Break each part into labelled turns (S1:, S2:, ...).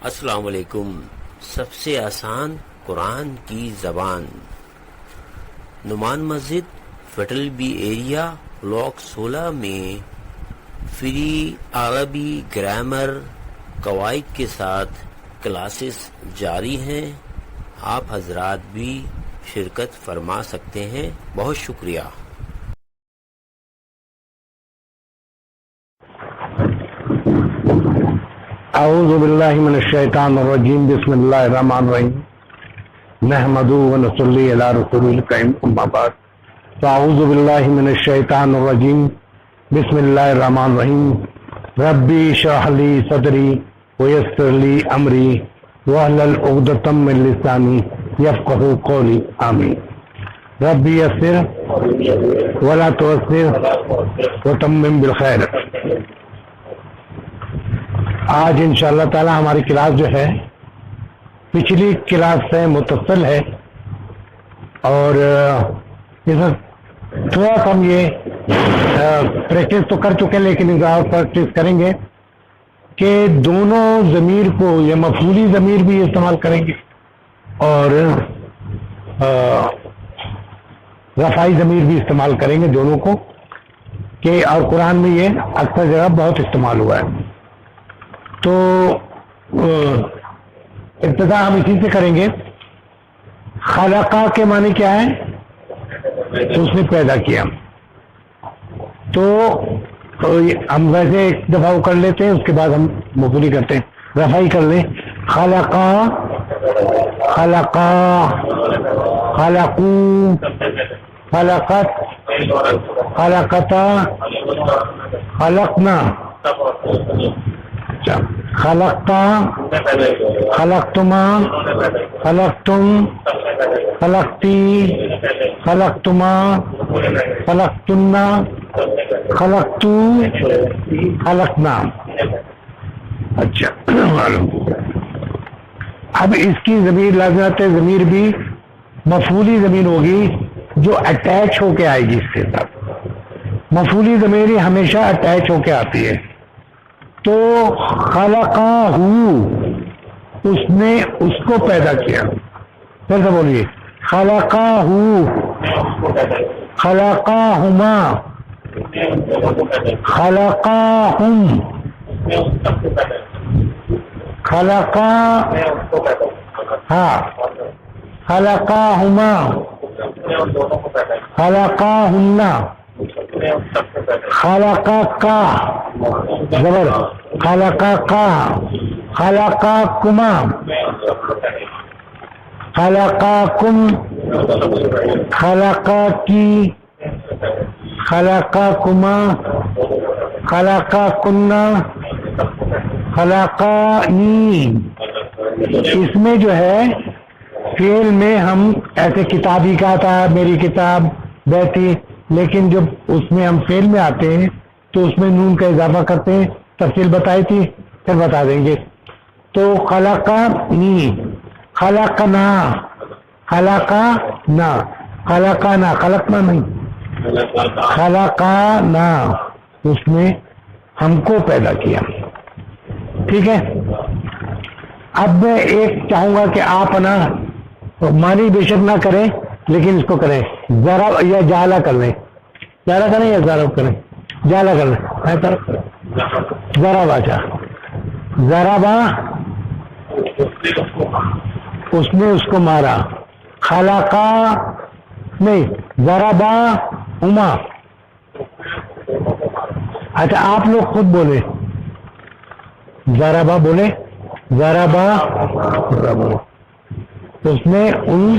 S1: السلام علیکم۔ سب سے آسان قرآن کی زبان، نعمان مسجد فیڈرل بی ایریا بلاک 16 میں فری عربی گرامر قواعد کے ساتھ کلاسز جاری ہیں۔ آپ حضرات بھی شرکت فرما سکتے ہیں۔ بہت شکریہ۔
S2: اعوذ باللہ من الشیطان الرجیم، بسم اللہ الرحمن الرحیم، نحمدہ ونصلی علی رسولہ الکریم، اما بعد، فاعوذ باللہ من الشیطان الرجیم، بسم اللہ الرحمن الرحیم، ربی اشرح لی صدری ویسر لی امری واحلل عقدۃ من لسانی یفقہوا قولی، آمین۔ ربی یسر ولا تعسر وتمم بالخیر۔ آج انشاءاللہ تعالی ہماری کلاس جو ہے پچھلی کلاس سے متصل ہے، اور اس میں تھوڑا ہم یہ پریکٹس تو کر چکے ہیں، لیکن پریکٹس کریں گے کہ دونوں ضمیر کو یا مفعولی ضمیر بھی استعمال کریں گے اور رفعی ضمیر بھی استعمال کریں گے دونوں کو، کہ اور قرآن میں یہ اکثر جگہ بہت استعمال ہوا ہے۔ تو ابتدا ہم اسی سے کریں گے۔ خلقہ کے معنی کیا ہے؟ اس نے پیدا کیا۔ تو ہم ویسے ایک دفعہ وہ کر لیتے ہیں، اس کے بعد ہم مفعولی کرتے ہیں، رفعی کر لیں۔ خلقہ، خلقہ، خلقو، خلقت، خلقتا، خلقنا، خلقتا، خلقتما، خلقتم، خلقتی، خلقتما، خلقتنا، خلقتو، خلقنا۔ اچھا، اب اس کی ضمیر لازمات ضمیر بھی مفعولی ضمیر ہوگی جو اٹیچ ہو کے آئے گی اس کے ساتھ۔ مفعولی ضمیر ہی ہمیشہ اٹیچ ہو کے آتی ہے۔ تو خلقہ، اس نے اس کو پیدا کیا۔ پھر سے بولیے، خلقہ، خلقہما، خلقہم، خلقہ، ہاں، خلقہما، خلقہن، خلقہ کا، زبر، خلقہ کا، خلقہ کما، خلقہ کم، خلقہ کی، خلقہ کما، خلقہ کنہ، خلقہ نی۔ اس میں جو ہے فعل میں ہم ایسے کتابی کا تھا، میری کتاب بیٹھی، لیکن جب اس میں ہم فعل میں آتے ہیں تو اس میں نون کا اضافہ کرتے ہیں، تفصیل بتائی تھی، پھر بتا دیں گے۔ تو خلقنی، خلقنا، خلقنا، خلقنا، خلقنا نہیں، خلقنا، اس نے ہم کو پیدا کیا۔ ٹھیک ہے، اب میں ایک چاہوں گا کہ آپ نا معنی بے شک نہ کریں، لیکن اس کو کریں، ذرا یا جالا کر لیں، جالا کریں یا ذرا کریں، جالا کر لیں، ذرا باچا، ذرا با، اس نے اس کو مارا، خلقہ نہیں، ذرا با ہما۔ اچھا آپ لوگ خود بولے، ذرا با بولے، ذرا با، اس نے ان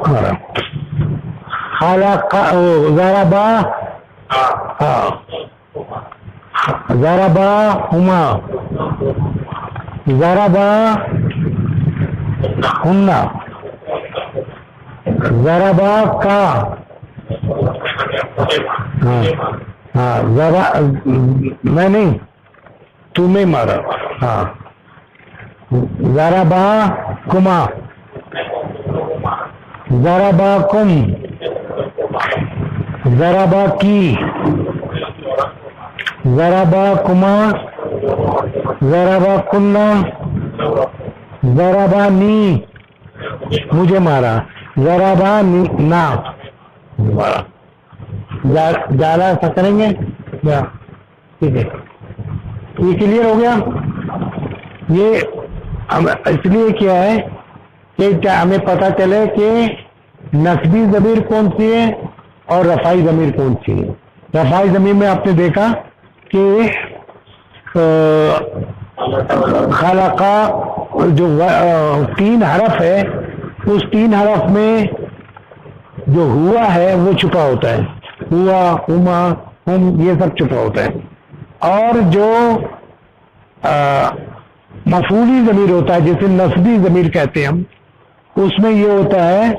S2: مارا، خلقہ، ذرا با، ذرا با ہما، ذرا با ہننا، ذرا با کا، ہاں ذرا میں نہیں، تمہیں مارا، ہاں، ذرا با کما، ذرا با کم، ذرا با کی، ذرا با کما، ذرا با کنہ، ضربانی مجھے مارا، ضربانی نا مارا، جالا ایسا کریں گے، ٹھیک ہے یہ کلیئر ہو گیا. یہ اس لیے کیا ہے کہ ہمیں پتہ چلے کہ نسبی ضمیر کون سی ہے اور رفاعی ضمیر کون سی ہے. رفاعی ضمیر میں آپ نے دیکھا کہ خلقہ جو 3 حرف ہے، اس 3 حرف میں جو ہوا ہے وہ چھپا ہوتا ہے، ہوا، ہما، ہم، یہ سب چھپا ہوتا ہے. اور جو مفعولی ضمیر ہوتا ہے جسے نسبی ضمیر کہتے ہیں ہم، اس میں یہ ہوتا ہے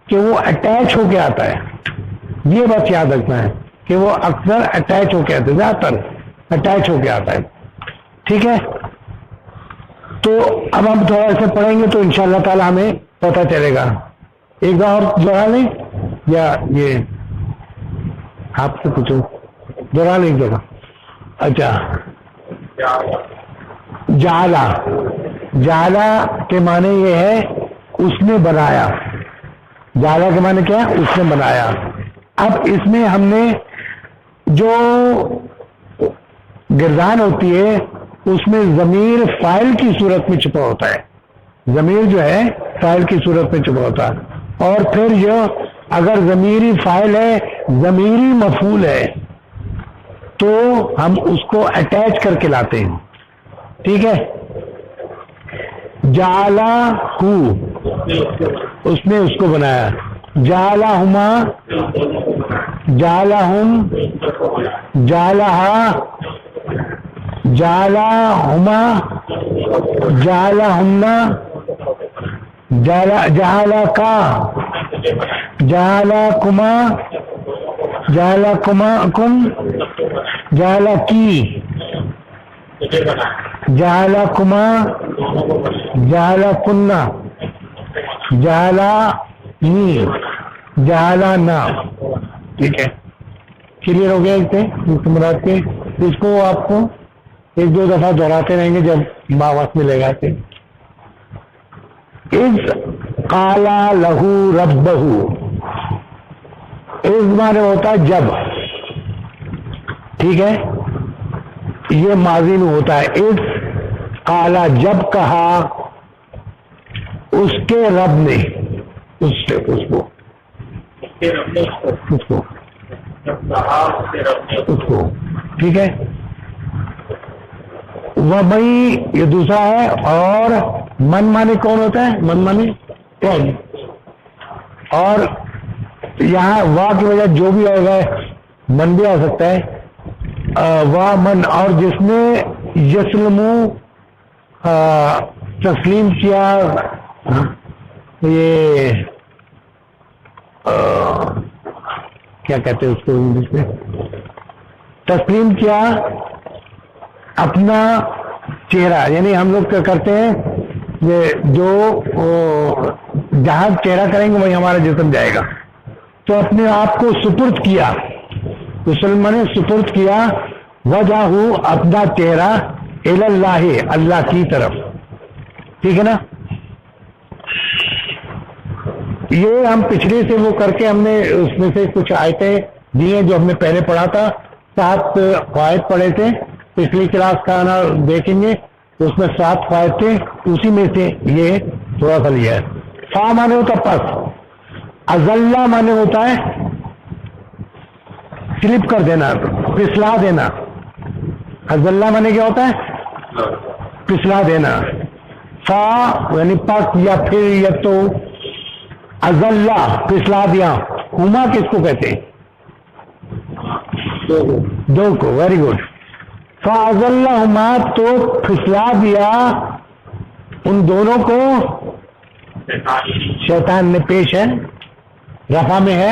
S2: کہ وہ اٹیچ ہو کے آتا ہے. یہ بات یاد رکھنا ہے کہ وہ اکثر اٹیچ ہو کے آتا ہے، زیادہ تر اٹیچ ہو کے آتا ہے. ٹھیک ہے، تو اب ہم تھوڑا اسے پڑھیں گے تو انشاءاللہ تعالی ہمیں پتہ چلے گا. ایک بار اور دوہرا لیں یا یہ آپ سے پوچھو، دوہرا لیں ایک جگہ. اچھا، جعلا، جعلا کے معنی یہ ہے اس نے بنایا. جعلا کے معنی کیا ہے؟ اس نے بنایا. اب اس میں ہم نے جو گردان ہوتی ہے اس میں ضمیر فاعل کی صورت میں چھپا ہوتا ہے، ضمیر جو ہے فاعل کی صورت میں چھپا ہوتا ہے. اور پھر یہ اگر ضمیری فاعل ہے، ضمیری مفعول ہے، تو ہم اس کو اٹیچ کر کے لاتے ہیں. ٹھیک ہے، جعلا ہو، اس نے اس کو بنایا. جعلا ہما، جعلا ہم، جعلہا، جعلا ہما، جعلا ہمنا، جعلا کا، جعلا کما، جعلا کما کم، جعلا کی، جعلا کما، جعلا کننا، جعلا نی، جعلا نا. ٹھیک ہے، کلیئر ہو گیا اس سے مراد کے. اس کو آپ کو 1-2 دفعہ دہراتے رہیں گے جب وقت ملے گا. اذ قال لہو ربہ، اس معنی ہوتا ہے جب. ٹھیک ہے، یہ ماضی میں ہوتا ہے. اذ قال، جب کہا اس کے رب نے، اس کو. ٹھیک ہے، وہی یہ دوسرا ہے. اور من مانے کون ہوتا ہے؟ من مانے کون؟ اور یہاں واہ کی وجہ جو بھی ہوگا من بھی آ سکتا ہے. واہ من، اور جس نے یسلمو تسلیم کیا، یہ کیا کہتے ہیں اس کو انگلش میں، تسلیم کیا اپنا چہرہ. یعنی ہم لوگ کیا کرتے ہیں، یہ جو جہاں چہرہ کریں گے وہیں ہمارا جسم جائے گا. تو اپنے آپ کو سپرد کیا، مسلمان نے سپرد کیا، وجہ اپنا چہرہ اللہ، اللہ کی طرف. ٹھیک ہے نا. یہ ہم پچھلے سے وہ کر کے ہم نے اس میں سے کچھ آیتیں دی ہیں جو ہم نے پہلے پڑھا تھا. 7 قواعد پڑھے تھے. پچھلی کلاس کا آنا دیکھیں گے، اس میں 7 قواعد تھے، اسی میں سے یہ تھوڑا سا لیا ہے. فا مانے ہوتا پس، ازلہ مانے ہوتا ہے سلپ کر دینا، پھسلا دینا. ازلہ مانے کیا ہوتا ہے؟ پھسلا دینا. فا یعنی پس یا پھر یا تو، ازلہ پھسلا دیا. ہما کس کو کہتے ہیں؟ دو کو. Very good. فازلہما، تو پھسلا دیا ان دونوں کو. شیطان نے پیش ہے، رفع میں ہے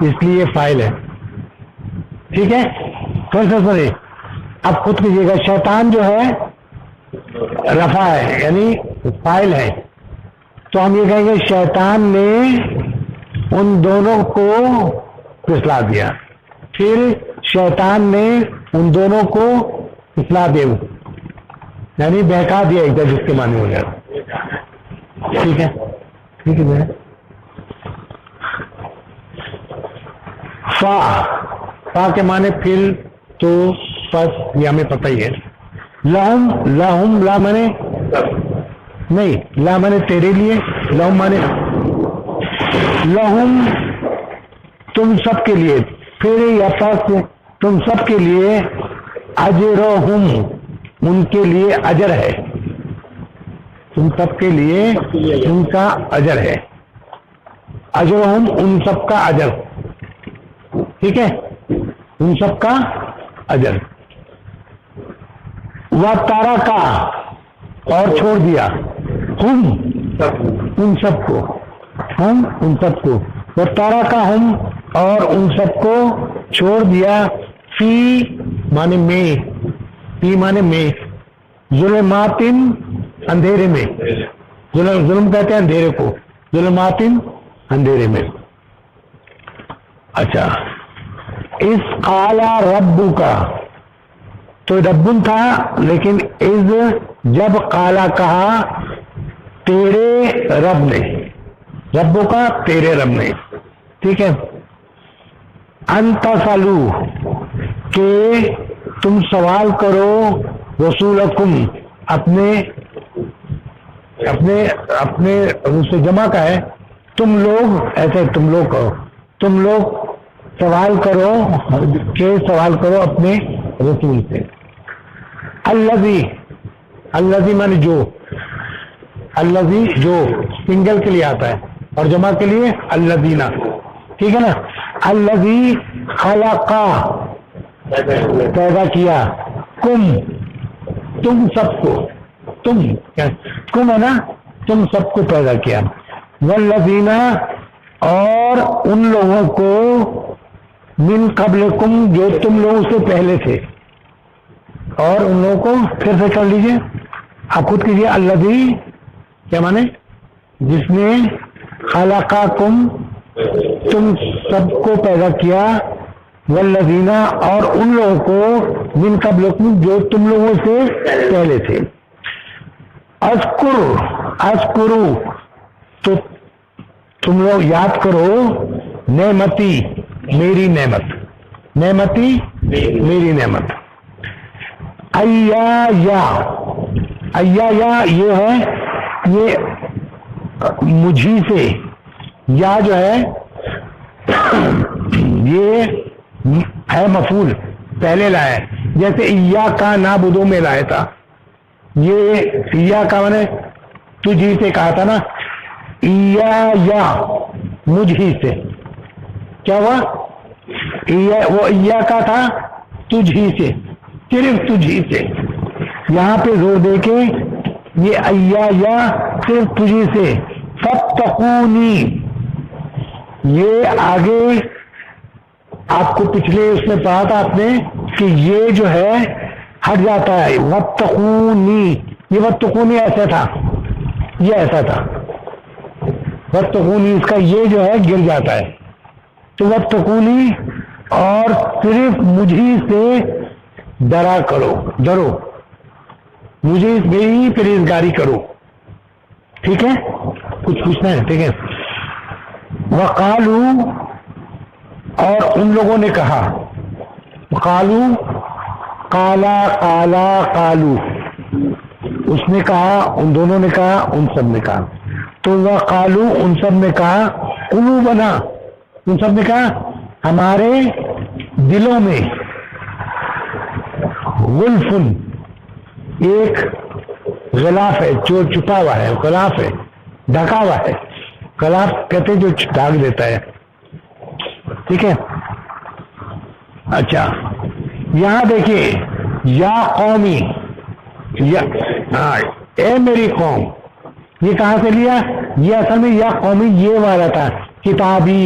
S2: اس لیے فاعل ہے. ٹھیک ہے، پھر سے سنیں، اب خود کیجیے گا. شیطان جو ہے رفع ہے یعنی فاعل ہے، تو ہم یہ کہیں گے شیطان نے ان دونوں کو پھسلا دیا. پھر شیطان نے ان دونوں کو پھسلا دے. یعنی بہکا دیا ایک جس کے معنی ہو جائے. ٹھیک ہے ٹھیک ہے. فا کے معنی پھر تو پس یہ ہمیں پتہ ہی ہے. لہم لا مانے نہیں، لا مانے تیرے لیے، لہم مانے لہم تم سب کے لیے، پھر یا پس تم سب کے لیے، اجرہم ان کے لیے اجر ہے، تم سب کے لیے ان کا اجر ہے. اجرہم ان سب کا اجر. ٹھیک ہے، ان سب کا اجر. وَتَرَكَ کا اور چھوڑ دیا، ہم ان سب کو، ہم ان سب کو. وَتَرَكَ ہم اور ان سب کو چھوڑ دیا. فی مانے میں، فی مانے میں، ظلمات اندھیرے میں. ظلم کہتے ہیں اندھیرے کو، ظلمات اندھیرے میں. اچھا، اس قالا ربو کا تو ربن تھا، لیکن از جب قالا کہا تیرے رب نے، ربو کا تیرے رب نے. ٹھیک ہے. انتسلو کہ تم سوال کرو رسولکم اپنے ان سے جمع کا ہے تم لوگ، ایسے تم لوگ کہو، تم لوگ سوال کرو کہ سوال کرو اپنے رسول سے. الذی مانے جو، الذی جو سنگل کے لیے آتا ہے اور جمع کے لیے الذین. ٹھیک ہے نا. الذی خلقا پیدا کیا، کم تم سب کو، تم ہے نا، تم سب کو پیدا کیا. والذین اور ان لوگوں کو، من قبلکم جو تم لوگوں سے پہلے تھے، اور ان لوگوں کو پھر سے کر لیجئے، آپ خود کیجئے. الذی کیا مانے؟ جس نے خلقکم تم سب کو پیدا کیا، والذین اور ان لوگوں کو، من قبلکم جو تم لوگوں سے پہلے تھے. اذکرو تو تم لوگ یاد کرو، نعمتی میری نعمت، نعمتی میری نعمت. ایا یہ ہے، یہ مجھی سے، یا جو ہے یہ ہے مفعول پہلے لائے، جیسے ایاکا نعبدو میں لائے تھا. یہ ایاکا میں نے تجھی سے کہا تھا نا، یا مجھ ہی سے. کیا ہوا؟ وہ ایاکا تھا تجھ ہی سے، صرف تجھ ہی سے. یہاں پہ زور دے کے یہ یا صرف تجھی سے. فاتقونی یہ آگے آپ کو پچھلے اس میں پڑھا تھا آپ نے کہ یہ جو ہے ہٹ جاتا ہے. واتقونی، یہ واتقونی ایسا تھا، یہ ایسا تھا. واتقونی اس کا یہ جو ہے گر جاتا ہے. تو واتقونی اور صرف مجھے سے ڈرا کرو، ڈرو مجھے میری پرہیزگاری کرو. ٹھیک ہے، کچھ پوچھنا ہے؟ ٹھیک ہے. وقالو اور ان لوگوں نے کہا، قالو قالو اس نے کہا، ان دونوں نے کہا، ان سب نے کہا. تو وقالو ان سب نے کہا، قلوبنا ان سب نے کہا ہمارے دلوں میں، غلفن ایک غلاف ہے جو چھپا ہوا ہے، غلاف ہے ڈھکا ہوا ہے. غلاف کہتے جو ڈھانک دیتا ہے. ٹھیک ہے. اچھا یہاں دیکھیے، یا قومی، اے میری قوم، یہ کہاں سے لیا؟ یہ اصل میں یا قومی یہ والا تھا، کتابی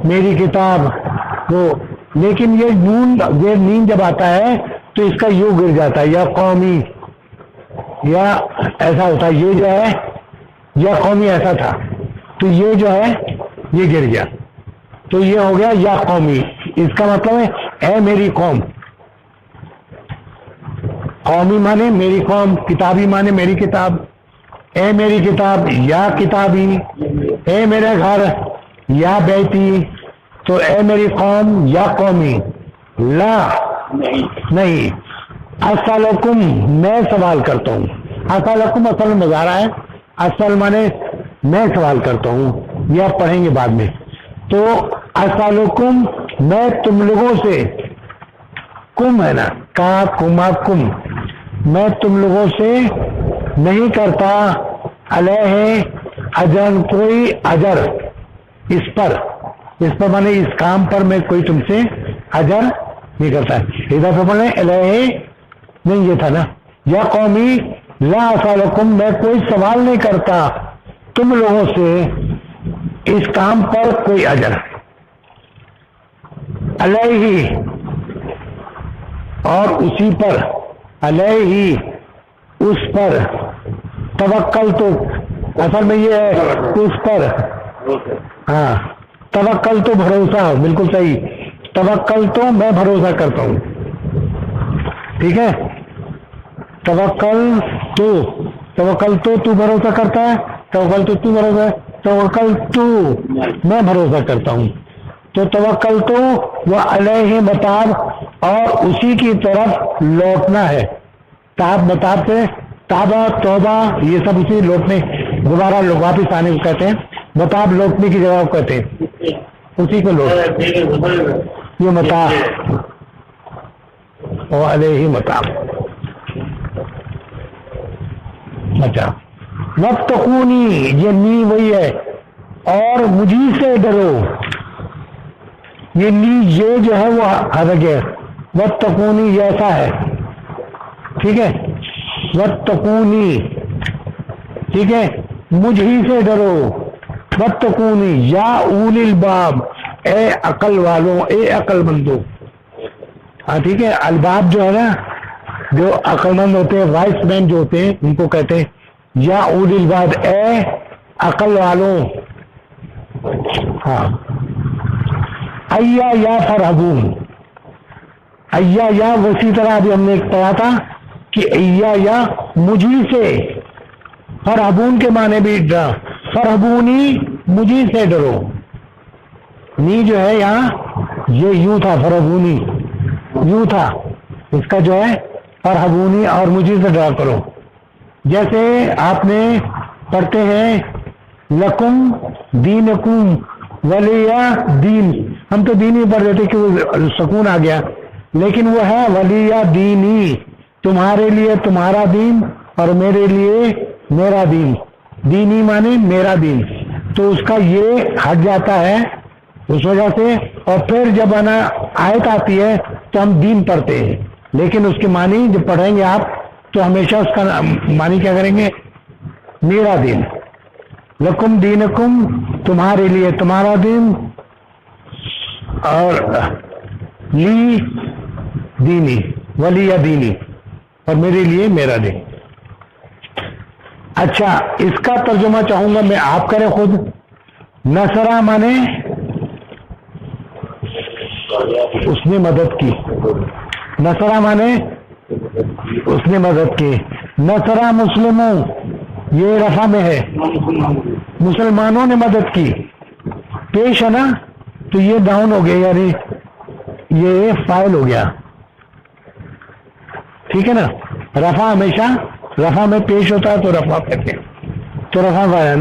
S2: میری کتاب وہ، لیکن یہ نون زیر نین جب آتا ہے تو اس کا یوں گر جاتا ہے، یا قومی، یا ایسا ہوتا ہے. یہ جو ہے یا قومی ایسا تھا تو یہ جو ہے یہ گر گیا، تو یہ ہو گیا یا قومی. اس کا مطلب ہے اے میری قوم. قومی مانے میری قوم، کتابی مانے میری کتاب، اے میری کتاب یا کتابی، اے میرے گھر یا بیتی، تو اے میری قوم یا قومی، لا نہیں، اسألکم میں سوال کرتا ہوں، اسألکم اصل مضارع ہے، اصل مانے میں سوال کرتا ہوں، یہ آپ پڑھیں گے بعد میں، تو اسألکم میں تم لوگوں سے، کم ہے نا، کا کما کم، میں تم لوگوں سے نہیں کرتا علیہ اجر، کوئی اجر اس پر مانے اس کام پر میں کوئی تم سے اجر نہیں کرتا ہے، ادھر سے بولے علیہ نہیں، یہ تھا نا، یا قومی لا اسألکم میں کوئی سوال نہیں کرتا تم لوگوں سے اس کام پر کوئی اجر، علیہ اور اسی پر، علیہ اس پر، توکل تو اصل میں یہ ہے اس پر، ہاں توکل تو بھروسہ، بالکل صحیح، توکل تو میں بھروسہ کرتا ہوں، ٹھیک ہے، توکل تو بھروسہ کرتا ہے، توکل تو بھروسہ، توکل تو میں بھروسہ کرتا ہوں، تو توکل تو وہ علیہ متاب اور اسی کی طرف لوٹنا ہے، تاب متاب سے تابہ توبہ یہ سب اسی لوٹنے، دوبارہ واپس آنے کو کہتے ہیں، متاب لوٹنے کی جگہ کو کہتے ہیں، اسی کو لوٹ، یہ متاب وہ علیہ متاب، اچھا واتقونی یہ نی وہی ہے، اور مجھی سے ڈرو، یہ نی یہ جو ہے وہ حرج ہے، واتقونی یہ ایسا ہے، ٹھیک ہے، واتقونی ٹھیک ہے، مجھی سے ڈرو، واتقونی یا اولی الباب اے عقل والوں، اے عقل مندوں، ہاں ٹھیک ہے، الباب جو ہے نا، جو عقل مند ہوتے ہیں، وائس مین جو ہوتے ہیں ان کو کہتے ہیں یا اولی الباب اے عقل والوں، ہاں، ایا یا فرحبون، ایا یا اسی طرح ابھی ہم نے ایک پڑھا تھا کہ ایا یا مجھی سے، فرحبون کے معنی بھی ڈر، فرحبونی مجھی سے ڈرو، نی جو ہے یہاں یہ یوں تھا، فرحبونی یوں تھا، اس کا جو ہے فرحبونی اور مجھی سے ڈرا کرو، جیسے آپ نے پڑھتے ہیں لکم دینکم ولی دین، ہم تو دین ہی پڑھ رہے تھے کہ وہ سکون آ گیا، لیکن وہ ہے ولی دینی، تمہارے لیے تمہارا دین اور میرے لیے میرا دین، دینی مانے میرا دین، تو اس کا یہ ہٹ جاتا ہے اس وجہ سے، اور پھر جب آیت آتی ہے تو ہم دین پڑھتے ہیں، لیکن اس کے معنی جب پڑھیں گے آپ تو ہمیشہ اس کا معنی کیا کریں گے، میرا دین، لکم دینکم تمہارے لیے تمہارا دین، اور لی دینی ولی دینی اور میرے لیے میرا دین۔ اچھا اس کا ترجمہ چاہوں گا میں، آپ کریں خود، نصرہ مانے اس نے مدد کی، نصرہ مانے اس نے مدد کی، نصرہ مسلموں یہ رفع میں ہے، مسلمانوں نے مدد کی، پیش ہے نا تو یہ ڈاؤن ہو گیا، یعنی یہ فائل ہو گیا، ٹھیک ہے نا، رفع ہمیشہ رفع میں پیش ہوتا ہے تو رفع کہتے ہیں، تو رفع فائل